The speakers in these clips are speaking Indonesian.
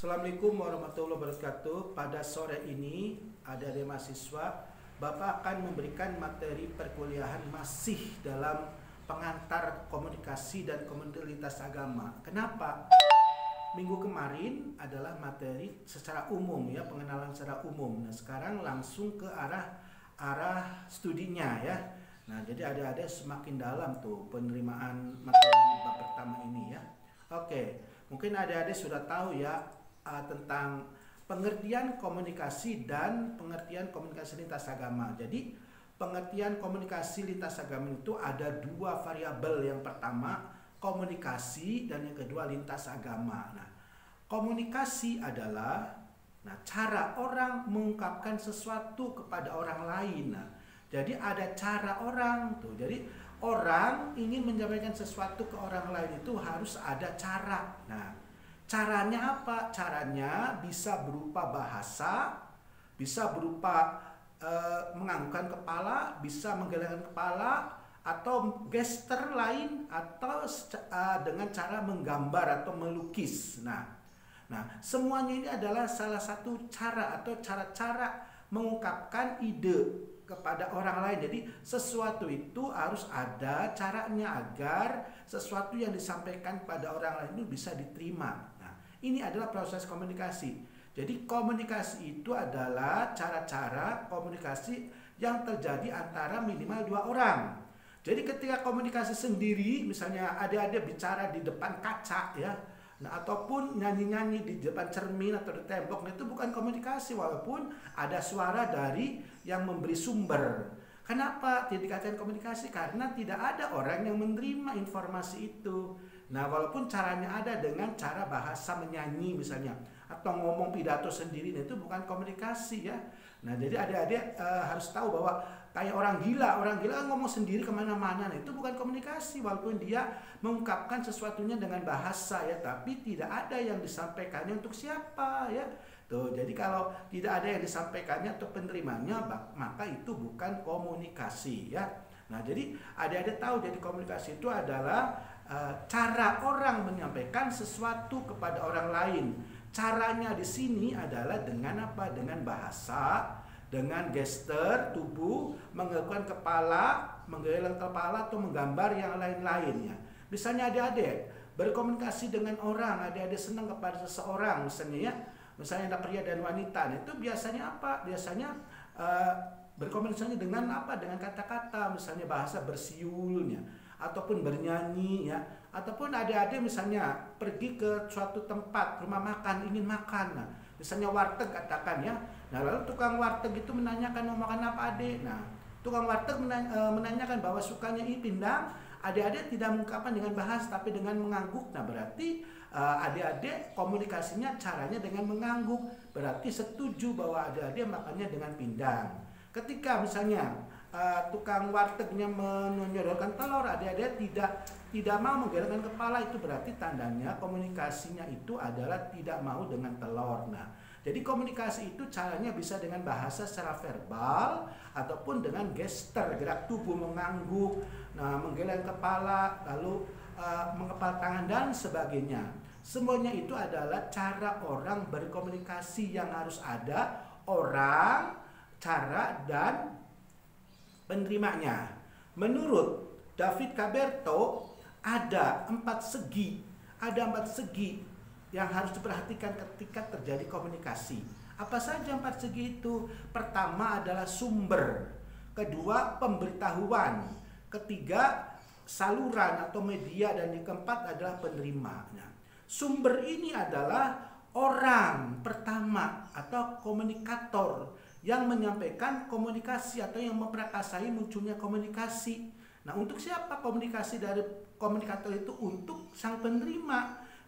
Assalamualaikum warahmatullahi wabarakatuh. Pada sore ini adik-adik mahasiswa, Bapak akan memberikan materi perkuliahan masih dalam pengantar komunikasi dan komunitas agama. Kenapa? Minggu kemarin adalah materi secara umum ya, pengenalan secara umum. Nah, sekarang langsung ke arah studinya ya. Nah, jadi adik-adik semakin dalam tuh penerimaan materi bab pertama ini ya. Oke, mungkin adik-adik sudah tahu ya tentang pengertian komunikasi dan pengertian komunikasi lintas agama. Jadi pengertian komunikasi lintas agama itu ada dua variabel. Yang pertama komunikasi dan yang kedua lintas agama. Nah, komunikasi adalah cara orang mengungkapkan sesuatu kepada orang lain. Nah, jadi ada cara orang tuh. Jadi orang ingin menyampaikan sesuatu ke orang lain itu harus ada cara. Nah, caranya apa? Caranya bisa berupa bahasa, bisa berupa menganggukkan kepala, bisa menggelengkan kepala, atau gestur lain, atau dengan cara menggambar atau melukis. Nah, semuanya ini adalah salah satu cara atau cara-cara mengungkapkan ide kepada orang lain. Jadi sesuatu itu harus ada caranya agar sesuatu yang disampaikan pada orang lain itu bisa diterima. Nah, ini adalah proses komunikasi. Jadi komunikasi itu adalah cara-cara komunikasi yang terjadi antara minimal dua orang. Jadi ketika komunikasi sendiri, misalnya adik-adik bicara di depan kaca ya, ataupun nyanyi-nyanyi di depan cermin atau di tembok, itu bukan komunikasi walaupun ada suara dari yang memberi sumber. Kenapa tidak dikatakan komunikasi? Karena tidak ada orang yang menerima informasi itu. Nah, walaupun caranya ada dengan cara bahasa menyanyi misalnya, atau ngomong pidato sendiri, itu bukan komunikasi ya. Nah, jadi adik-adik harus tahu bahwa kayak orang gila ngomong sendiri kemana-mana, itu bukan komunikasi walaupun dia mengungkapkan sesuatunya dengan bahasa ya, tapi tidak ada yang disampaikannya untuk siapa ya. Tuh, jadi kalau tidak ada yang disampaikannya atau penerimanya, maka itu bukan komunikasi ya. Nah, jadi adik-adik tahu, jadi komunikasi itu adalah cara orang menyampaikan sesuatu kepada orang lain. Caranya di sini adalah dengan apa? Dengan bahasa, dengan gestur tubuh, menganggukkan kepala, menggeleng kepala, atau menggambar yang lain-lainnya. Misalnya adik-adik berkomunikasi dengan orang, adik-adik senang kepada seseorang misalnya ya. Misalnya ada pria dan wanita, itu biasanya apa? Biasanya berkomunikasi dengan apa? Dengan kata-kata, misalnya bahasa bersiulnya, ataupun bernyanyi ya, ataupun adik-adik misalnya pergi ke suatu tempat, rumah makan, ingin makan, nah, misalnya warteg katakan ya, nah lalu tukang warteg itu menanyakan mau makan apa adik, nah tukang warteg menanyakan bahwa sukanya ini pindang, adik-adik tidak mengungkapkan dengan bahasa tapi dengan mengangguk, nah berarti adik-adik komunikasinya caranya dengan mengangguk, berarti setuju bahwa adik-adik makannya dengan pindang. Ketika misalnya tukang wartegnya menyodorkan telur, adik-adik tidak mau menggelengkan kepala, itu berarti tandanya komunikasinya itu adalah tidak mau dengan telur. Nah, jadi komunikasi itu caranya bisa dengan bahasa secara verbal ataupun dengan gestur, gerak tubuh, mengangguk, nah menggeleng kepala, lalu mengepal tangan dan sebagainya. Semuanya itu adalah cara orang berkomunikasi yang harus ada orang, cara, dan penerimanya. Menurut David Caberto ada empat segi yang harus diperhatikan ketika terjadi komunikasi. Apa saja empat segi itu? Pertama adalah sumber, kedua pemberitahuan, ketiga saluran atau media, dan yang keempat adalah penerimanya. Sumber ini adalah orang pertama atau komunikator yang menyampaikan komunikasi atau yang memprakarsai munculnya komunikasi. Nah, untuk siapa komunikasi dari komunikator itu? Untuk sang penerima.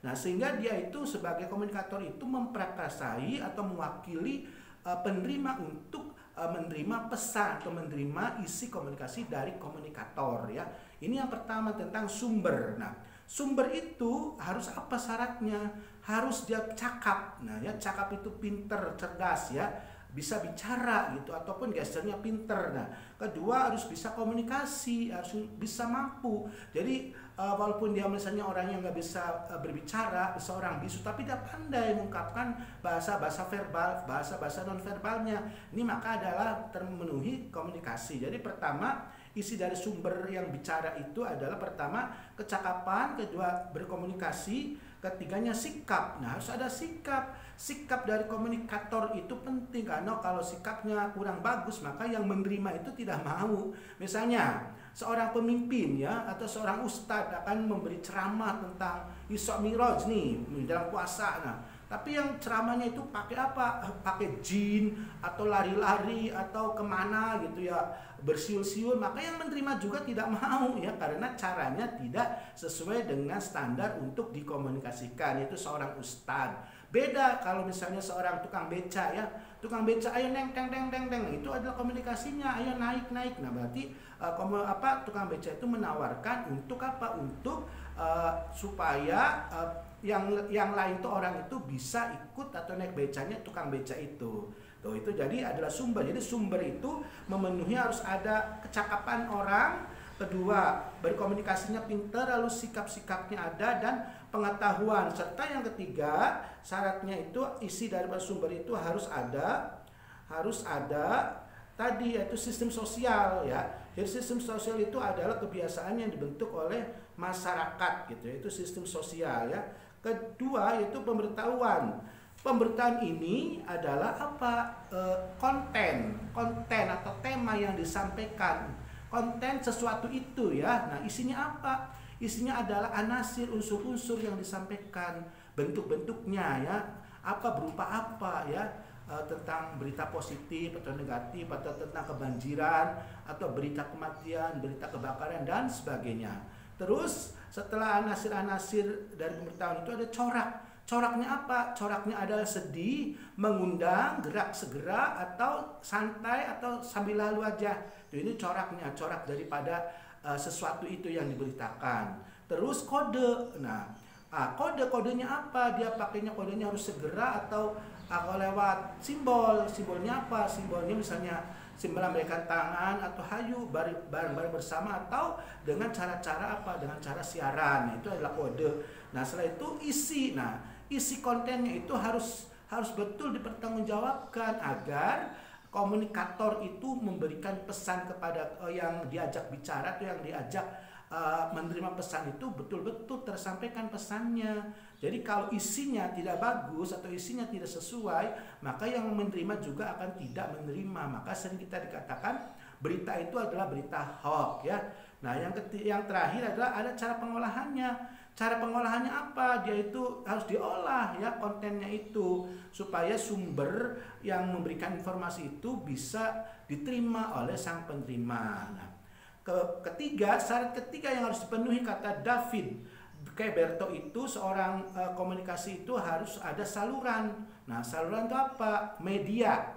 Nah, sehingga dia itu sebagai komunikator itu memprakarsai atau mewakili penerima untuk menerima pesan atau menerima isi komunikasi dari komunikator ya. Ini yang pertama tentang sumber. Nah, sumber itu harus apa syaratnya? Harus dia cakap. Nah, ya cakap itu pinter, cerdas ya. bisa bicara gitu ataupun gesturnya pinter. Nah, kedua harus bisa komunikasi, harus bisa mampu. Jadi walaupun dia misalnya orang yang nggak bisa berbicara, seorang bisu, tapi dia pandai mengungkapkan bahasa-bahasa verbal, bahasa-bahasa non verbalnya. Ini maka adalah termenuhi komunikasi. Jadi pertama, isi dari sumber yang bicara itu adalah pertama kecakapan, kedua berkomunikasi, ketiganya sikap. Nah, harus ada sikap. Sikap dari komunikator itu penting, karena kalau sikapnya kurang bagus maka yang menerima itu tidak mau. Misalnya seorang pemimpin ya atau seorang ustadz akan memberi ceramah tentang Isra Mi'raj nih dalam puasa. Nah, tapi yang ceramahnya itu pakai apa? Pakai jin atau lari-lari atau kemana gitu ya, bersiul-siul, maka yang menerima juga tidak mau ya, karena caranya tidak sesuai dengan standar untuk dikomunikasikan. Itu seorang ustadz. Beda kalau misalnya seorang tukang beca ya, tukang beca ayo neng teng teng teng teng, itu adalah komunikasinya, ayo naik naik. Nah, berarti tukang beca itu menawarkan untuk apa? Untuk supaya yang lain tuh orang itu bisa ikut atau naik becanya tukang beca itu. Tuh, itu jadi adalah sumber. Jadi sumber itu memenuhi harus ada kecakapan orang, kedua berkomunikasinya pintar, lalu sikap-sikapnya ada, dan pengetahuan. Serta yang ketiga, syaratnya itu isi dari sumber itu harus ada tadi, yaitu sistem sosial ya. Jadi sistem sosial itu adalah kebiasaan yang dibentuk oleh masyarakat gitu, yaitu sistem sosial ya. Kedua yaitu pemberitahuan. Pemberitaan ini adalah apa? Konten atau tema yang disampaikan. Konten sesuatu itu ya. Nah, isinya apa? Isinya adalah anasir, unsur-unsur yang disampaikan, bentuk-bentuknya ya, apa berupa apa ya, tentang berita positif atau negatif, atau tentang kebanjiran, atau berita kematian, berita kebakaran, dan sebagainya. Terus setelah anasir-anasir dari pemberitahuan itu ada corak. Coraknya apa? Coraknya adalah sedih, mengundang, gerak segera, atau santai, atau sambil lalu aja. Ini coraknya, corak daripada sesuatu itu yang diberitakan. Terus kode. Nah, kode-kodenya apa? Dia pakainya kodenya harus segera atau lewat simbol. Simbolnya apa? Simbolnya misalnya simbol lambaikan tangan atau hayu bareng-bareng bersama, atau dengan cara-cara apa? Dengan cara siaran. Nah, itu adalah kode. Nah, setelah itu isi. Nah, isi kontennya itu harus betul dipertanggungjawabkan agar komunikator itu memberikan pesan kepada yang diajak bicara atau yang diajak menerima pesan itu betul-betul tersampaikan pesannya. Jadi kalau isinya tidak bagus atau isinya tidak sesuai, maka yang menerima juga akan tidak menerima. Maka sering kita dikatakan berita itu adalah berita hoax ya. Nah, yang terakhir adalah ada cara pengolahannya. Cara pengolahannya apa? Dia itu harus diolah ya kontennya itu, supaya sumber yang memberikan informasi itu bisa diterima oleh sang penerima. Nah, syarat ketiga yang harus dipenuhi kata David Keberto itu, seorang komunikasi itu harus ada saluran. Nah, saluran itu apa? Media.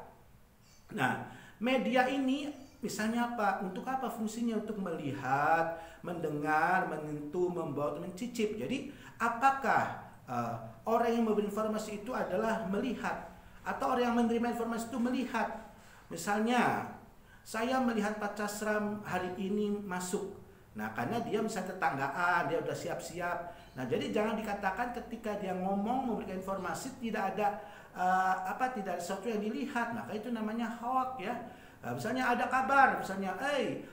Nah, media ini misalnya apa? Untuk apa fungsinya? Untuk melihat, mendengar, menyentuh, membawa, mencicip. Jadi apakah orang yang memberi informasi itu adalah melihat, atau orang yang menerima informasi itu melihat? Misalnya saya melihat Pak Casram hari ini masuk. Nah, karena dia misalnya tetanggaan, dia udah siap-siap. Nah, jadi jangan dikatakan ketika dia ngomong memberikan informasi tidak ada tidak ada sesuatu yang dilihat. Maka itu namanya hoax ya. Nah, misalnya ada kabar, misalnya,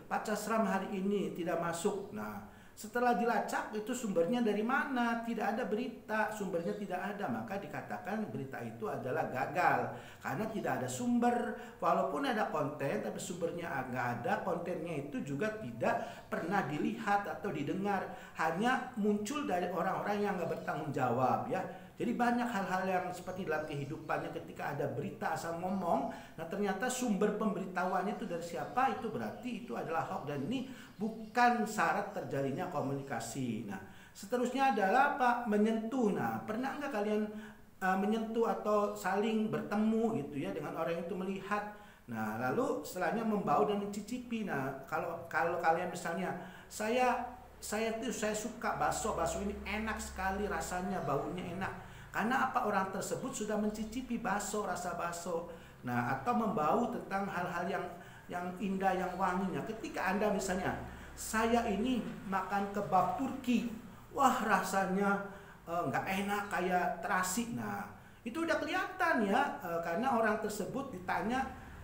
Pak Casram hari ini tidak masuk. Nah, setelah dilacak itu sumbernya dari mana? Tidak ada berita, sumbernya tidak ada. Maka dikatakan berita itu adalah gagal. Karena tidak ada sumber, walaupun ada konten, tapi sumbernya nggak ada, kontennya itu juga tidak pernah dilihat atau didengar. Hanya muncul dari orang-orang yang nggak bertanggung jawab ya. Jadi banyak hal-hal yang seperti dalam kehidupannya ketika ada berita asal ngomong, nah ternyata sumber pemberitahuannya itu dari siapa, itu berarti itu adalah hoax, dan ini bukan syarat terjalinnya komunikasi. Nah, seterusnya adalah apa? Menyentuh. Nah, pernah nggak kalian menyentuh atau saling bertemu gitu ya dengan orang itu melihat? Nah, lalu setelahnya membau dan mencicipi. Nah, kalau kalian misalnya saya suka bakso ini enak sekali rasanya, baunya enak. Karena apa? Orang tersebut sudah mencicipi bakso, rasa bakso. Nah, atau membau tentang hal-hal yang indah, yang wanginya. Ketika Anda misalnya, saya ini makan kebab Turki, wah rasanya nggak enak kayak terasi. Nah, itu udah kelihatan ya, karena orang tersebut ditanya,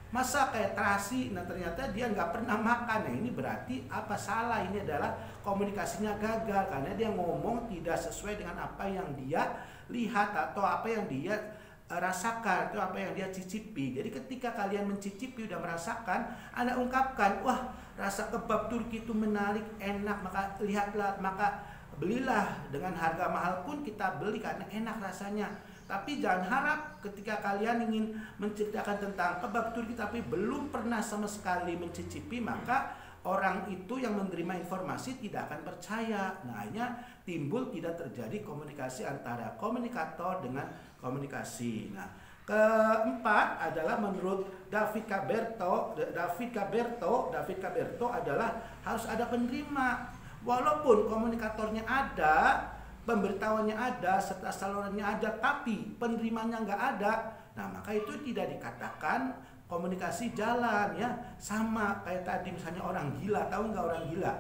masa kayak terasi, nah ternyata dia nggak pernah makan. Nah, ini berarti apa salah? Ini adalah komunikasinya gagal, karena dia ngomong tidak sesuai dengan apa yang dia lihat atau apa yang dia rasakan, atau apa yang dia cicipi. Jadi ketika kalian mencicipi, udah merasakan, Anda ungkapkan, wah rasa kebab Turki itu menarik, enak, maka lihatlah, maka belilah. Dengan harga mahal pun kita beli karena enak rasanya. Tapi jangan harap ketika kalian ingin menceritakan tentang kebab Turki tapi belum pernah sama sekali mencicipi, maka orang itu yang menerima informasi tidak akan percaya. Nah, akhirnya timbul tidak terjadi komunikasi antara komunikator dengan komunikasi. Nah, keempat adalah menurut David Caberto adalah harus ada penerima. Walaupun komunikatornya ada, pemberitahuannya ada, serta salurannya ada, tapi penerimanya nggak ada, nah maka itu tidak dikatakan komunikasi jalan ya. Sama kayak tadi misalnya orang gila, tahu nggak orang gila?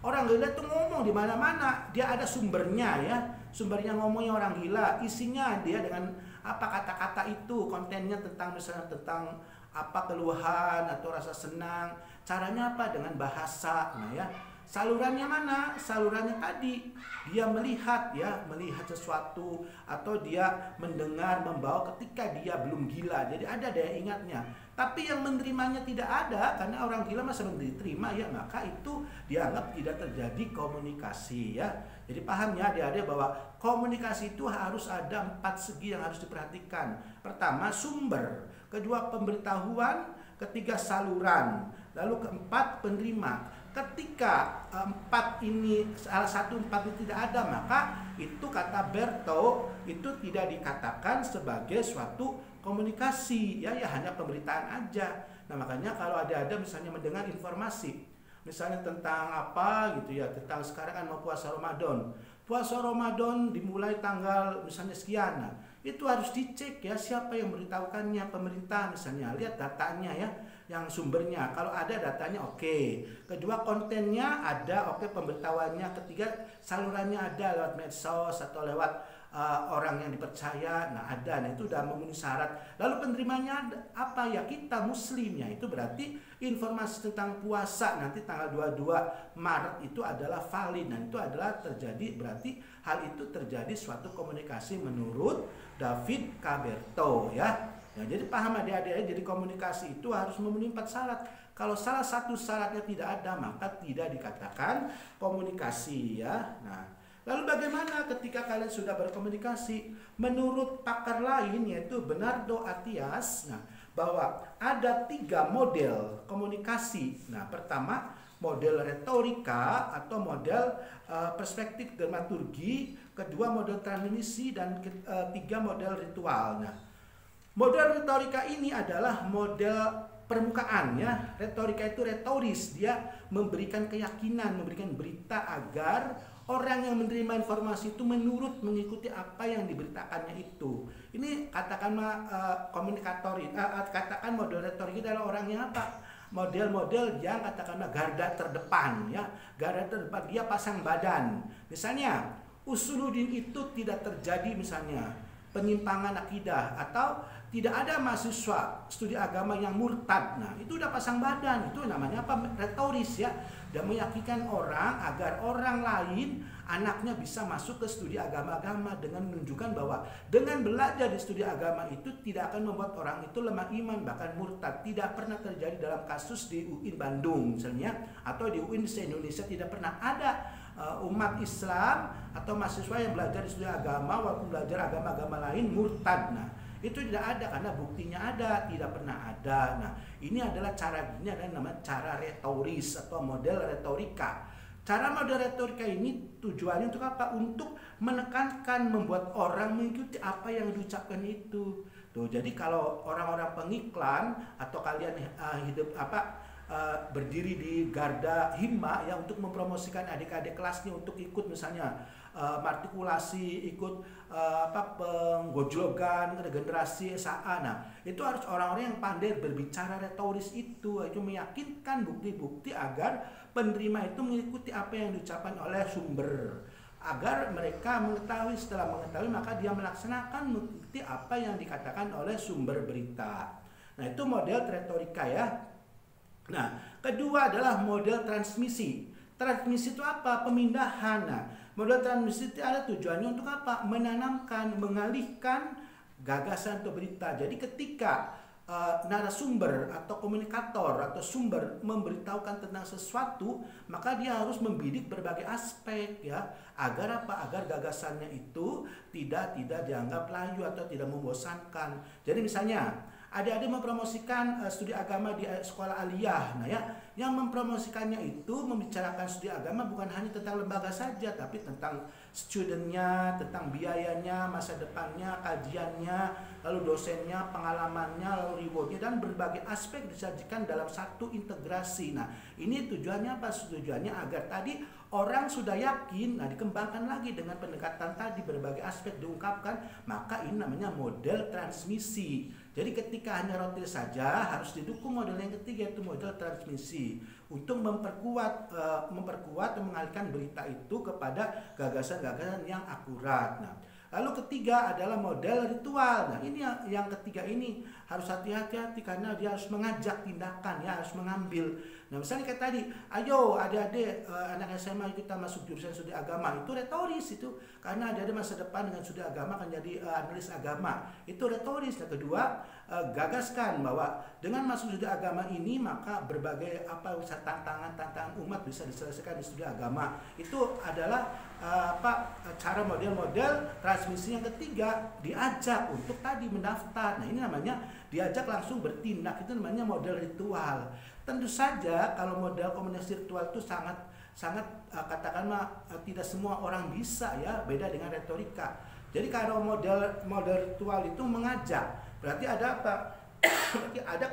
Orang gila itu ngomong di mana-mana, dia ada sumbernya ya, sumbernya ngomongnya orang gila, isinya dia dengan apa kata-kata itu, kontennya tentang misalnya tentang apa keluhan atau rasa senang, caranya apa dengan bahasa, nah ya. Salurannya mana? Salurannya tadi dia melihat ya, melihat sesuatu atau dia mendengar, membawa ketika dia belum gila. Jadi ada daya ingatnya. Tapi yang menerimanya tidak ada, karena orang gila masa diterima ya, maka itu dianggap tidak terjadi komunikasi ya. Jadi paham ya adik-adik bahwa komunikasi itu harus ada 4 segi yang harus diperhatikan. Pertama sumber, kedua pemberitahuan, ketiga saluran, lalu keempat penerima. Ketika salah satu empat ini tidak ada, maka itu kata Berto itu tidak dikatakan sebagai suatu komunikasi ya, hanya pemberitaan aja. Nah makanya kalau ada misalnya mendengar informasi misalnya tentang apa gitu ya, tentang sekarang kan mau puasa Ramadan dimulai tanggal misalnya sekian, nah itu harus dicek ya siapa yang memberitahukannya, pemerintah misalnya, lihat datanya ya, yang sumbernya, kalau ada datanya oke. Kedua kontennya ada, oke, pemberitahuannya. Ketiga salurannya ada lewat medsos atau lewat orang yang dipercaya, nah ada, nah itu udah memenuhi syarat. Lalu penerimanya apa ya, kita muslimnya, itu berarti informasi tentang puasa nanti tanggal 22 Maret itu adalah valid, dan itu adalah terjadi, berarti hal itu terjadi suatu komunikasi menurut David Caberto ya. Nah, jadi paham adik-adik, jadi komunikasi itu harus memenuhi 4 syarat. Kalau salah satu syaratnya tidak ada, maka tidak dikatakan komunikasi ya. Nah, lalu bagaimana ketika kalian sudah berkomunikasi? Menurut pakar lain yaitu Bernardo Attias, nah, bahwa ada 3 model komunikasi. Nah, pertama model retorika atau model perspektif dramaturgi, kedua model transmisi, dan ketiga model ritual. Nah, model retorika ini adalah model permukaan ya. Retorika itu retoris, dia memberikan keyakinan, memberikan berita agar orang yang menerima informasi itu menurut mengikuti apa yang diberitakannya itu. Ini katakanlah komunikator, katakan model retorika adalah orang yang apa? Model-model yang katakanlah garda terdepan ya. Garda terdepan, dia pasang badan. Misalnya Usuluddin itu tidak terjadi misalnya penyimpangan akidah, atau tidak ada mahasiswa studi agama yang murtad. Nah, itu udah pasang badan, itu namanya apa? Retoris ya. Dan meyakinkan orang agar orang lain, anaknya bisa masuk ke studi agama-agama dengan menunjukkan bahwa dengan belajar di studi agama itu tidak akan membuat orang itu lemah iman, bahkan murtad. Tidak pernah terjadi dalam kasus di UIN Bandung misalnya, atau di UIN se-Indonesia tidak pernah ada umat Islam atau mahasiswa yang belajar di studi agama walaupun belajar agama-agama lain murtad. Nah, itu tidak ada karena buktinya ada, tidak pernah ada. Nah, ini adalah cara, ini adalah namanya cara retoris atau model retorika. Cara model retorika ini tujuannya untuk apa? Untuk menekankan, membuat orang mengikuti apa yang diucapkan itu. Tuh, jadi kalau orang-orang pengiklan atau kalian berdiri di garda himma ya untuk mempromosikan adik-adik kelasnya untuk ikut misalnya artikulasi, ikut penggojlogan, regenerasi SA. Nah, itu harus orang-orang yang pandai berbicara retoris itu meyakinkan bukti-bukti agar penerima itu mengikuti apa yang diucapkan oleh sumber, agar mereka mengetahui, setelah mengetahui maka dia melaksanakan mengikuti apa yang dikatakan oleh sumber berita. Nah, itu model retorika ya. Nah, kedua adalah model transmisi. Transmisi itu apa? Pemindahan. Nah, model transmisi itu ada tujuannya untuk apa? Menanamkan, mengalihkan gagasan atau berita. Jadi ketika narasumber atau komunikator atau sumber memberitahukan tentang sesuatu, maka dia harus membidik berbagai aspek ya, agar apa? Agar gagasannya itu tidak dianggap layu atau tidak membosankan. Jadi misalnya adik-adik mempromosikan studi agama di sekolah aliyah. Nah ya, yang mempromosikannya itu membicarakan studi agama bukan hanya tentang lembaga saja, tapi tentang studentnya, tentang biayanya, masa depannya, kajiannya, lalu dosennya, pengalamannya, lalu rewardnya, dan berbagai aspek disajikan dalam satu integrasi. Nah, ini tujuannya apa? Tujuannya agar tadi orang sudah yakin, nah dikembangkan lagi dengan pendekatan tadi, berbagai aspek diungkapkan, maka ini namanya model transmisi. Jadi ketika hanya rotil saja, harus didukung model yang ketiga, yaitu model transmisi, untuk memperkuat dan mengalihkan berita itu kepada gagasan-gagasan yang akurat. Nah, lalu ketiga adalah model ritual. Nah, ini yang ketiga ini harus hati-hati karena dia harus mengajak tindakan ya, harus mengambil. Nah, misalnya kayak tadi, ayo adik-adik anak SMA kita masuk jurusan studi agama, itu retoris itu, karena adik-adik masa depan dengan studi agama akan jadi analis agama, itu retoris. Yang kedua, gagaskan bahwa dengan masuk studi agama ini maka berbagai tantangan umat bisa diselesaikan di studi agama. Itu adalah cara model-model transmisi. Yang ketiga, diajak untuk tadi mendaftar. Nah, ini namanya diajak langsung bertindak, itu namanya model ritual. Tentu saja kalau model komunikasi ritual itu sangat katakanlah tidak semua orang bisa ya, beda dengan retorika. Jadi kalau model ritual itu mengajak, berarti ada apa? Berarti ada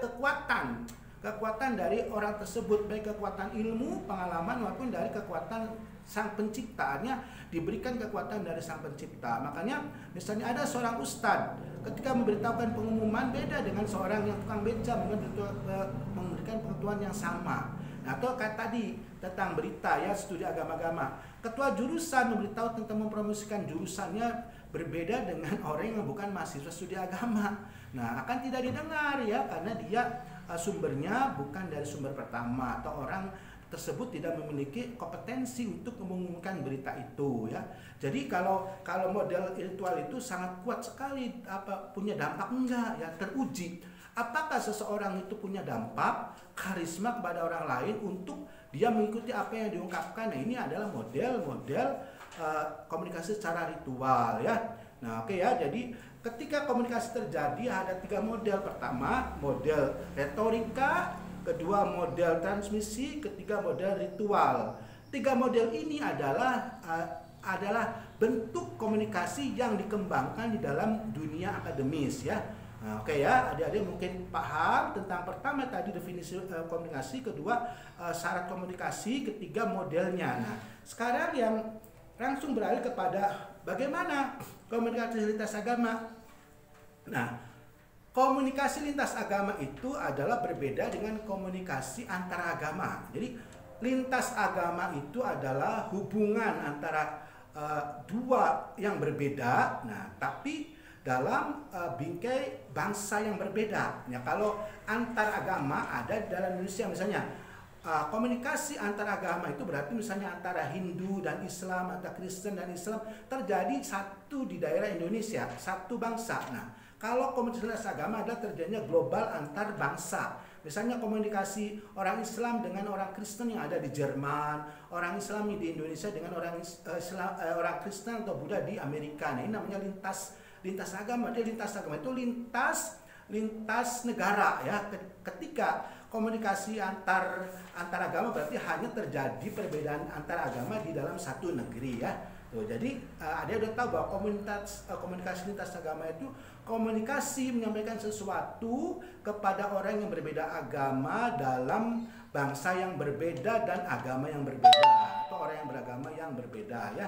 kekuatan dari orang tersebut, baik kekuatan ilmu, pengalaman maupun dari kekuatan sang penciptaannya, diberikan kekuatan dari sang pencipta. Makanya misalnya ada seorang ustadz ketika memberitahukan pengumuman beda dengan seorang yang tukang beca memberikan pengetahuan yang sama. Nah, atau kayak tadi tentang berita ya, studi agama-agama, ketua jurusan memberitahu tentang mempromosikan jurusannya berbeda dengan orang yang bukan mahasiswa studi agama. Nah, akan tidak didengar ya, karena dia sumbernya bukan dari sumber pertama, atau orang tersebut tidak memiliki kompetensi untuk mengumumkan berita itu ya. Jadi kalau model ritual itu sangat kuat sekali, punya dampak enggak ya, teruji. Apakah seseorang itu punya dampak karisma kepada orang lain untuk dia mengikuti apa yang diungkapkan? Nah, ini adalah model-model komunikasi secara ritual ya. Nah, oke ya. Jadi ketika komunikasi terjadi ada 3 model. Pertama, model retorika, kedua model transmisi, ketiga model ritual. 3 model ini adalah bentuk komunikasi yang dikembangkan di dalam dunia akademis ya. Nah, oke ya, adik-adik mungkin paham tentang pertama tadi definisi komunikasi, kedua syarat komunikasi, ketiga modelnya. Nah, sekarang yang langsung beralih kepada bagaimana komunikasi lintas agama. Nah, komunikasi lintas agama itu adalah berbeda dengan komunikasi antara agama. Jadi lintas agama itu adalah hubungan antara dua yang berbeda, nah tapi dalam bingkai bangsa yang berbeda. Ya, kalau antar agama ada dalam Indonesia misalnya, komunikasi antar agama itu berarti misalnya antara Hindu dan Islam, antara Kristen dan Islam, terjadi satu di daerah Indonesia, satu bangsa. Nah, kalau komunikasi agama adalah terjadinya global antar bangsa. Misalnya komunikasi orang Islam dengan orang Kristen yang ada di Jerman, orang Islam di Indonesia dengan orang Kristen atau Buddha di Amerika. Nah, ini namanya lintas agama. Dia lintas agama itu lintas negara ya. Ketika komunikasi antar agama berarti hanya terjadi perbedaan antar agama di dalam satu negeri ya. Tuh, jadi ada udah tahu bahwa komunikasi lintas agama itu komunikasi menyampaikan sesuatu kepada orang yang berbeda agama dalam bangsa yang berbeda dan agama yang berbeda, atau orang yang beragama yang berbeda ya.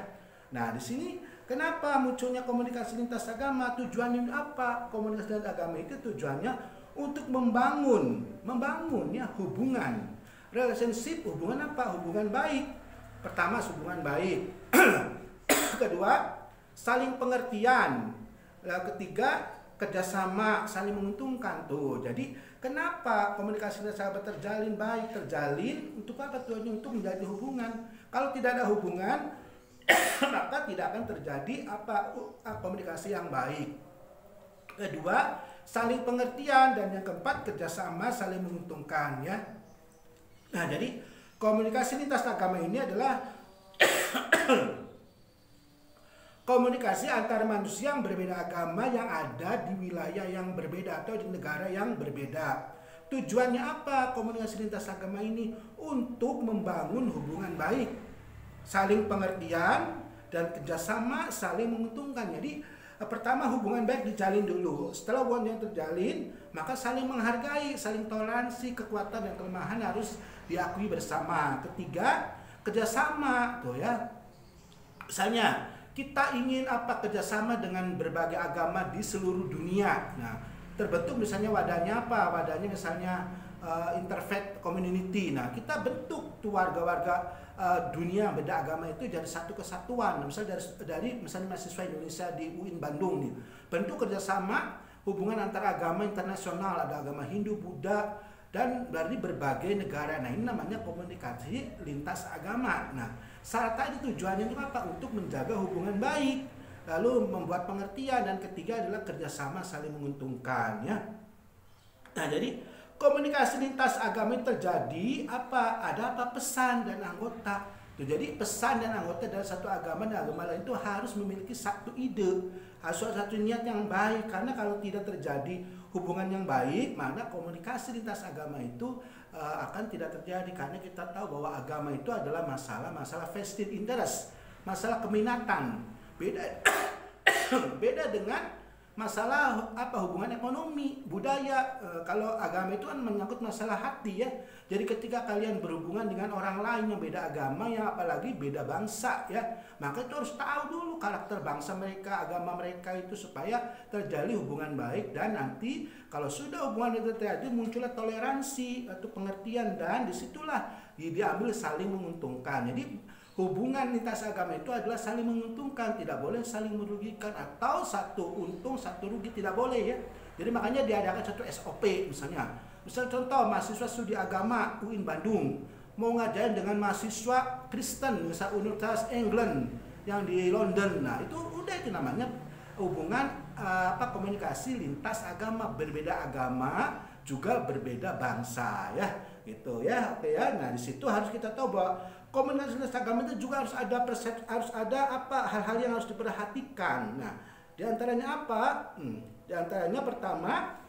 Nah, di sini kenapa munculnya komunikasi lintas agama? Tujuannya apa? Komunikasi lintas agama itu tujuannya untuk membangun ya hubungan, relationship, hubungan apa? Hubungan baik. Pertama, hubungan baik. Kedua, saling pengertian. Ketiga, kerjasama, saling menguntungkan tuh. Jadi kenapa komunikasi lintas agama terjalin baik? Terjalin untuk apa? Tujuannya untuk menjadi hubungan. Kalau tidak ada hubungan, maka tidak akan terjadi komunikasi yang baik. Kedua, saling pengertian, dan yang keempat, kerjasama, saling menguntungkan ya. Nah, jadi komunikasi lintas agama ini adalah komunikasi antara manusia yang berbeda agama yang ada di wilayah yang berbeda atau di negara yang berbeda. Tujuannya apa komunikasi lintas agama ini? Untuk membangun hubungan baik, saling pengertian, dan kerjasama, saling menguntungkan. Jadi pertama, hubungan baik dijalin dulu. Setelah hubungan yang terjalin, maka saling menghargai, saling toleransi, kekuatan dan kelemahan harus diakui bersama. Ketiga, kerjasama tuh ya. Misalnya kita ingin kerjasama dengan berbagai agama di seluruh dunia. Nah, terbentuk misalnya wadahnya apa? Wadahnya misalnya interfaith community. Nah, kita bentuk tuh warga-warga dunia beda agama itu jadi satu kesatuan. Misalnya dari misalnya mahasiswa Indonesia di UIN Bandung nih, bentuk kerjasama hubungan antara agama internasional, ada agama Hindu, Buddha, dan dari berbagai negara. Nah, ini namanya komunikasi lintas agama. Nah, syarat tadi tujuannya itu apa? Untuk menjaga hubungan baik, lalu membuat pengertian, dan ketiga adalah kerjasama saling menguntungkan ya. Nah, jadi komunikasi lintas agama itu terjadi ada pesan dan anggota. Jadi pesan dan anggota dari satu agama dan agama lain itu harus memiliki satu ide, harus satu niat yang baik. Karena kalau tidak terjadi hubungan yang baik, maka komunikasi lintas agama itu akan tidak terjadi. Karena kita tahu bahwa agama itu adalah masalah vested interest, masalah keminatan. Beda dengan masalah hubungan ekonomi, budaya. Kalau agama itu kan menyangkut masalah hati ya. Jadi ketika kalian berhubungan dengan orang lain yang beda agama, yang apalagi beda bangsa ya, maka itu harus tahu dulu karakter bangsa mereka, agama mereka itu, supaya terjalin hubungan baik. Dan nanti kalau sudah hubungan itu terjadi, muncullah toleransi atau pengertian, dan disitulah diambil saling menguntungkan. Jadi hubungan lintas agama itu adalah saling menguntungkan, tidak boleh saling merugikan, atau satu untung satu rugi, tidak boleh ya. Jadi makanya diadakan satu SOP misalnya. Misal contoh mahasiswa studi agama UIN Bandung mau ngajarin dengan mahasiswa Kristen misal Universitas England yang di London. Nah, itu udah, itu namanya hubungan komunikasi lintas agama, berbeda agama juga berbeda bangsa ya. Gitu ya. Oke ya. Nah, di situ harus kita tahu bahwa komunikasi lintas agama itu juga harus ada harus ada hal-hal yang harus diperhatikan. Nah, di antaranya apa? Di antaranya pertama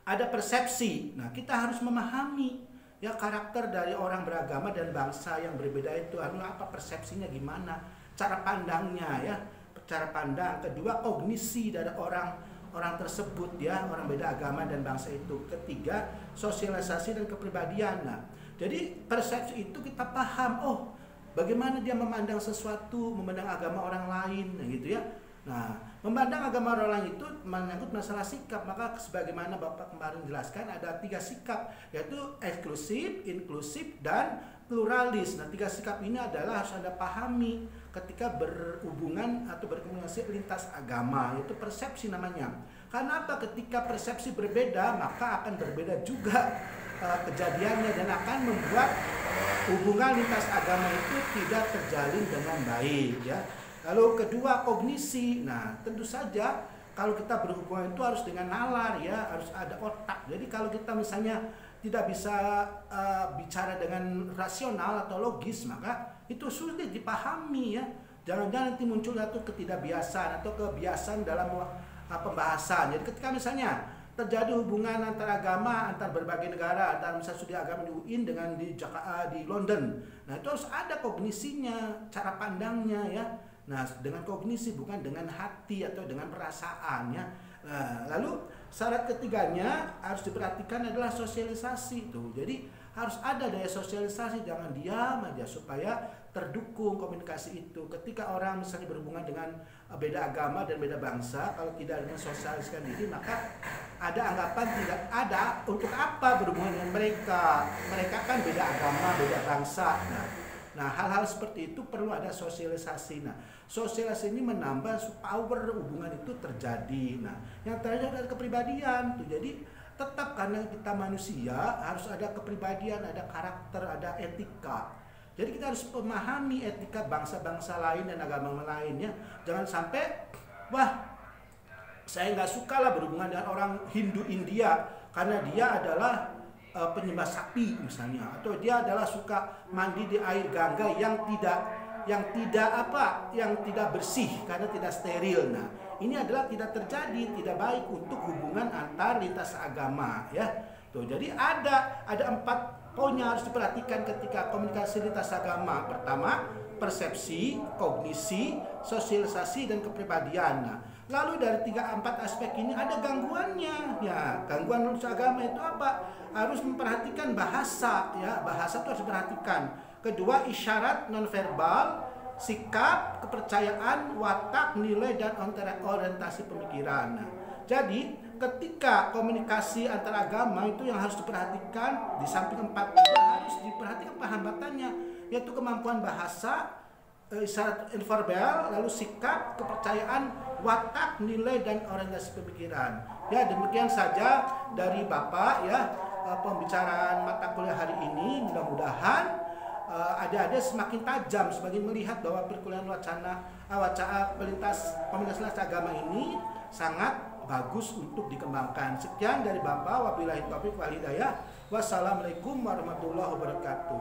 ada persepsi. Nah, kita harus memahami ya karakter dari orang beragama dan bangsa yang berbeda itu. Persepsinya gimana? Cara pandangnya ya, cara pandang. Kedua, kognisi dari orang tersebut ya, orang beda agama dan bangsa itu. Ketiga, sosialisasi dan kepribadian. Nah, jadi persepsi itu kita paham, bagaimana dia memandang sesuatu, memandang agama orang lain, gitu ya. Nah, memandang agama orang lain itu menyangkut masalah sikap. Maka sebagaimana Bapak kemarin jelaskan, ada 3 sikap, yaitu eksklusif, inklusif, dan pluralis. Nah, 3 sikap ini adalah harus Anda pahami ketika berhubungan atau berkomunikasi lintas agama, yaitu persepsi namanya. Karena apa? Ketika persepsi berbeda, maka akan berbeda juga kejadiannya, dan akan membuat hubungan lintas agama itu tidak terjalin dengan baik ya. Lalu kedua, kognisi. Nah, tentu saja kalau kita berhubungan itu harus dengan nalar ya, harus ada otak. Jadi kalau kita misalnya tidak bisa bicara dengan rasional atau logis, maka itu sulit dipahami ya. Jangan-jangan nanti muncul satu ketidakbiasaan atau kebiasaan dalam pembahasan. Jadi ketika misalnya terjadi hubungan antara agama, antar berbagai negara, antara misalnya studi agama di UIN dengan di London. Nah, itu harus ada kognisinya, cara pandangnya ya. Nah, dengan kognisi, bukan dengan hati atau dengan perasaan ya. Nah, lalu syarat ketiganya harus diperhatikan adalah sosialisasi tuh. Jadi harus ada daya sosialisasi, jangan diam aja supaya terdukung komunikasi itu. Ketika orang misalnya berhubungan dengan beda agama dan beda bangsa, kalau tidak dengan sosialisasikan diri, maka ada anggapan tidak ada untuk apa berhubungan dengan mereka. Mereka kan beda agama, beda bangsa. Nah, hal-hal seperti itu perlu ada sosialisasi. Nah, sosialisasi ini menambah power hubungan itu terjadi. Nah, yang terakhir adalah kepribadian tuh. Jadi tetap karena kita manusia harus ada kepribadian, ada karakter, ada etika. Jadi kita harus memahami etika bangsa-bangsa lain dan agama lainnya. Jangan sampai, wah, saya nggak suka lah berhubungan dengan orang Hindu India karena dia adalah penyembah sapi misalnya, atau dia adalah suka mandi di air gangga yang tidak bersih karena tidak steril. Nah, ini adalah tidak terjadi, tidak baik untuk hubungan antar lintas agama, ya. Tuh, jadi ada 4 poin yang harus diperhatikan ketika komunikasi lintas agama. Pertama, persepsi, kognisi, sosialisasi, dan kepribadian. Nah, lalu dari 3-4 aspek ini ada gangguannya. Ya, gangguan lintas agama itu apa? Harus memperhatikan bahasa, ya. Bahasa itu harus diperhatikan. Kedua, isyarat nonverbal, sikap, kepercayaan, watak, nilai, dan orientasi pemikiran. Nah, jadi ketika komunikasi antar agama itu yang harus diperhatikan, di samping 4 juga harus diperhatikan hambatannya, yaitu kemampuan bahasa, isyarat nonverbal, lalu sikap, kepercayaan, watak, nilai, dan orientasi pemikiran. Ya, demikian saja dari Bapak, ya, pembicaraan mata kuliah hari ini. Mudah-mudahan adik-adik semakin tajam semakin melihat bahwa perkuliahan wacana pelintas komunikasi lintas agama ini sangat bagus untuk dikembangkan. Sekian dari Bapak, wabillahi taufiq wal hidayah. Wassalamualaikum warahmatullahi wabarakatuh.